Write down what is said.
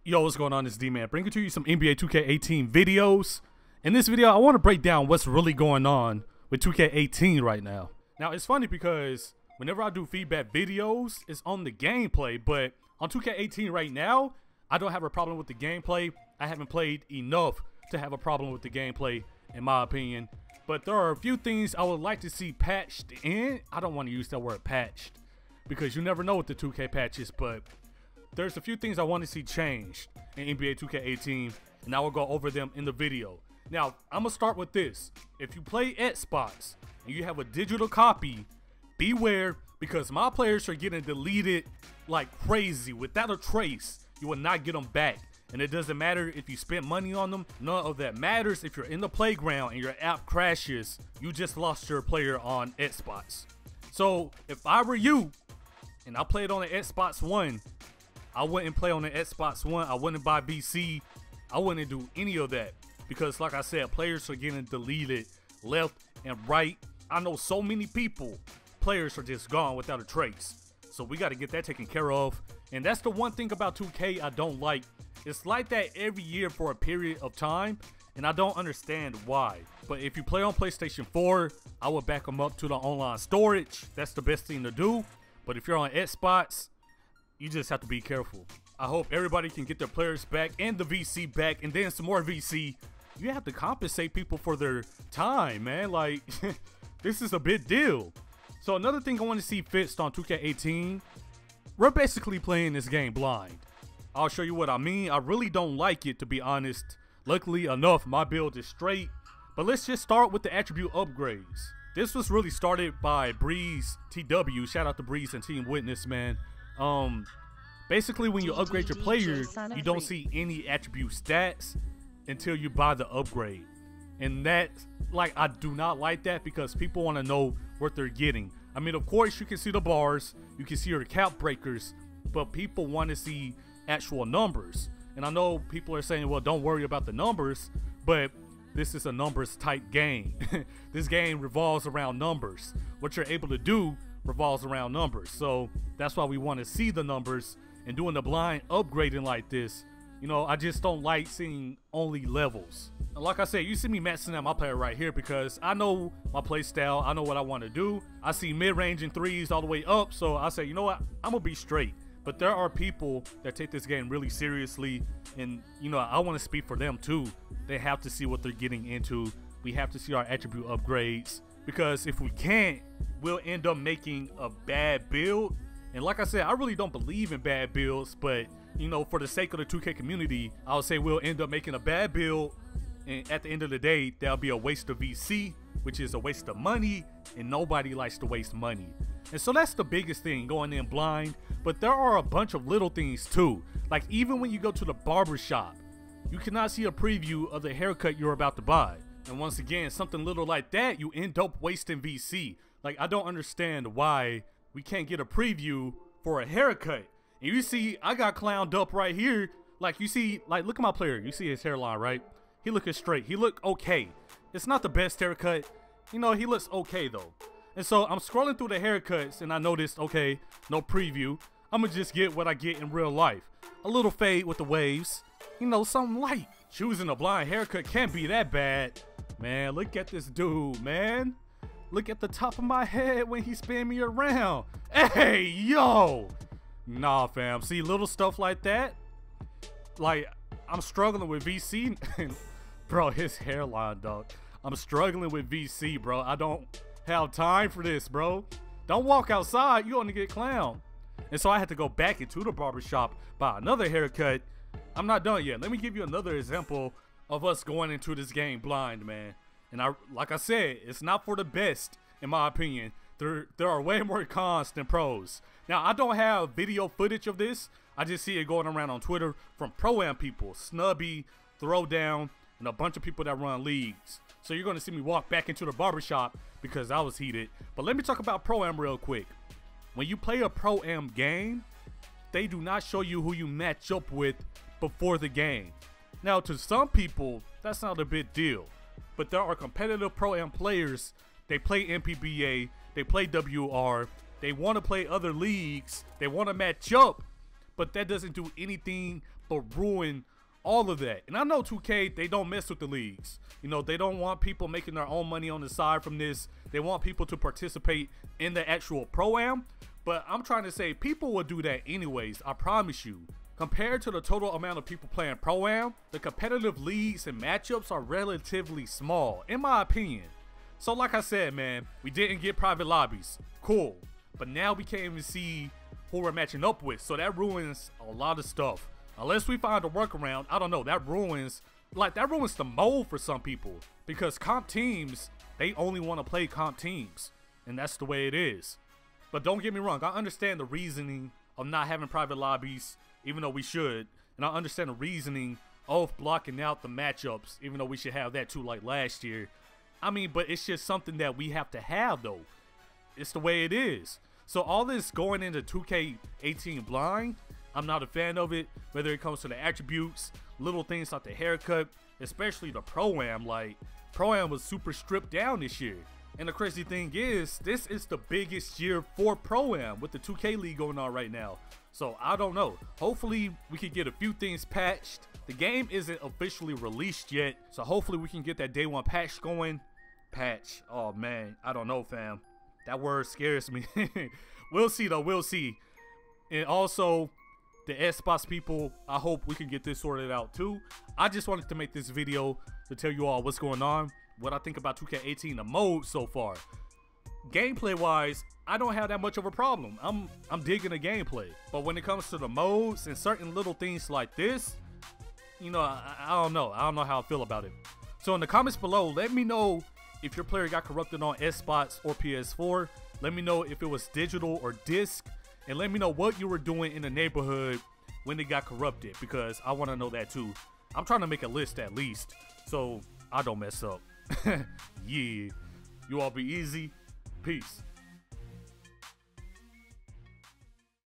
Yo, what's going on? It's D-Man bringing to you some NBA 2K18 videos. In this video, I want to break down what's really going on with 2K18 right now. Now, it's funny because whenever I do feedback videos, it's on the gameplay, but on 2K18 right now, I don't have a problem with the gameplay. I haven't played enough to have a problem with the gameplay, in my opinion. But there are a few things I would like to see patched in. I don't want to use that word patched because you never know with the 2K patches, but there's a few things I want to see changed in NBA 2K18, and I will go over them in the video. Now, I'm going to start with this. If you play Xbox and you have a digital copy, beware, because my players are getting deleted like crazy. Without a trace, you will not get them back. And it doesn't matter if you spent money on them. None of that matters. If you're in the playground and your app crashes, you just lost your player on Xbox. So if I were you and I played on the Xbox One, I wouldn't play on the Xbox One. I wouldn't buy VC. I wouldn't do any of that because, like I said, players are getting deleted left and right. I know so many people, players are just gone without a trace. So we got to get that taken care of. And that's the one thing about 2K I don't like. It's like that every year for a period of time, and I don't understand why. But if you play on PlayStation 4, I would back them up to the online storage. That's the best thing to do. But if you're on Xbox, you just have to be careful. I hope everybody can get their players back and the VC back and then some more VC. You have to compensate people for their time, man. Like, this is a big deal. So another thing I want to see fixed on 2K18, we're basically playing this game blind. I'll show you what I mean. I really don't like it, to be honest. Luckily enough, my build is straight. But let's just start with the attribute upgrades. This was really started by Breeze TW. Shout out to Breeze and Team Witness, man. Basically when you upgrade your player, you don't see any attribute stats until you buy the upgrade. And that, like, I do not like that because people want to know what they're getting. I mean, of course you can see the bars, you can see your cap breakers, but people want to see actual numbers. And I know people are saying, well, don't worry about the numbers, but this is a numbers type game. This game revolves around numbers. What you're able to do revolves around numbers. So that's why we want to see the numbers, and doing the blind upgrading like this, you know, I just don't like seeing only levels. And like I said, you see me maxing out my player right here because I know my play style, I know what I want to do. I see mid-range and threes all the way up, so I say, you know what, I'm gonna be straight. But there are people that take this game really seriously, and you know, I want to speak for them too. They have to see what they're getting into. We have to see our attribute upgrades, because if we can't, we'll end up making a bad build. And like I said, I really don't believe in bad builds, but you know, for the sake of the 2K community, I would say we'll end up making a bad build, and at the end of the day, that'll be a waste of VC, which is a waste of money, and nobody likes to waste money. And so that's the biggest thing, going in blind. But there are a bunch of little things too. Like even when you go to the barber shop, you cannot see a preview of the haircut you're about to buy. And once again, something little like that, you end up wasting VC. Like, I don't understand why we can't get a preview for a haircut. And you see, I got clowned up right here. Like, you see, like, look at my player. You see his hairline, right? He looking straight. He look okay. It's not the best haircut. You know, he looks okay though. And so I'm scrolling through the haircuts and I noticed, okay, no preview. I'm gonna just get what I get in real life. A little fade with the waves. You know, something light. Choosing a blind haircut can't be that bad. Man, look at this dude, man. Look at the top of my head when he spin me around. Hey, yo. Nah, fam. See, little stuff like that. Like, I'm struggling with VC. Bro, his hairline, dog. I'm struggling with VC, bro. I don't have time for this, bro. Don't walk outside. You only get clowned. And so I had to go back into the barbershop, buy another haircut. I'm not done yet. Let me give you another example of us going into this game blind, man. And like I said, it's not for the best, in my opinion. There are way more cons than pros. Now, I don't have video footage of this. I just see it going around on Twitter from Pro-Am people, Snubby, Throwdown, and a bunch of people that run leagues. So you're going to see me walk back into the barbershop because I was heated. But let me talk about Pro-Am real quick. When you play a Pro-Am game, they do not show you who you match up with before the game. Now, to some people, that's not a big deal. But there are competitive Pro-Am players. They play NPBA, they play WR, they want to play other leagues, they want to match up, but that doesn't do anything but ruin all of that. And I know 2K, they don't mess with the leagues. You know, they don't want people making their own money on the side from this. They want people to participate in the actual Pro-Am. But I'm trying to say people will do that anyways, I promise you. Compared to the total amount of people playing Pro-Am, the competitive leagues and matchups are relatively small, in my opinion. So like I said, man, we didn't get private lobbies. Cool. But now we can't even see who we're matching up with. So that ruins a lot of stuff. Unless we find a workaround, I don't know, that ruins the mode for some people. Because comp teams, they only want to play comp teams. And that's the way it is. But don't get me wrong, I understand the reasoning of not having private lobbies, even though we should. And I understand the reasoning of blocking out the matchups, even though we should have that too like last year. I mean, but it's just something that we have to have though. It's the way it is. So all this going into 2K18 blind, I'm not a fan of it, whether it comes to the attributes, little things like the haircut, especially the Pro-Am. Like, Pro-Am was super stripped down this year. And the crazy thing is, this is the biggest year for Pro-Am with the 2K League going on right now. So I don't know. Hopefully we can get a few things patched. The game isn't officially released yet, so hopefully we can get that day one patch going. Patch. Oh man, I don't know, fam. That word scares me. We'll see though, we'll see. And also, the Xbox people, I hope we can get this sorted out too. I just wanted to make this video to tell you all what's going on, what I think about 2K18, the mode so far. Gameplay wise, I don't have that much of a problem. I'm digging the gameplay. But when it comes to the modes and certain little things like this, you know, I don't know. I don't know how I feel about it. So in the comments below, let me know if your player got corrupted on Xbox or PS4. Let me know if it was digital or disc. And let me know what you were doing in the neighborhood when they got corrupted, because I want to know that too. I'm trying to make a list at least, so I don't mess up. Yeah. You all be easy. Peace.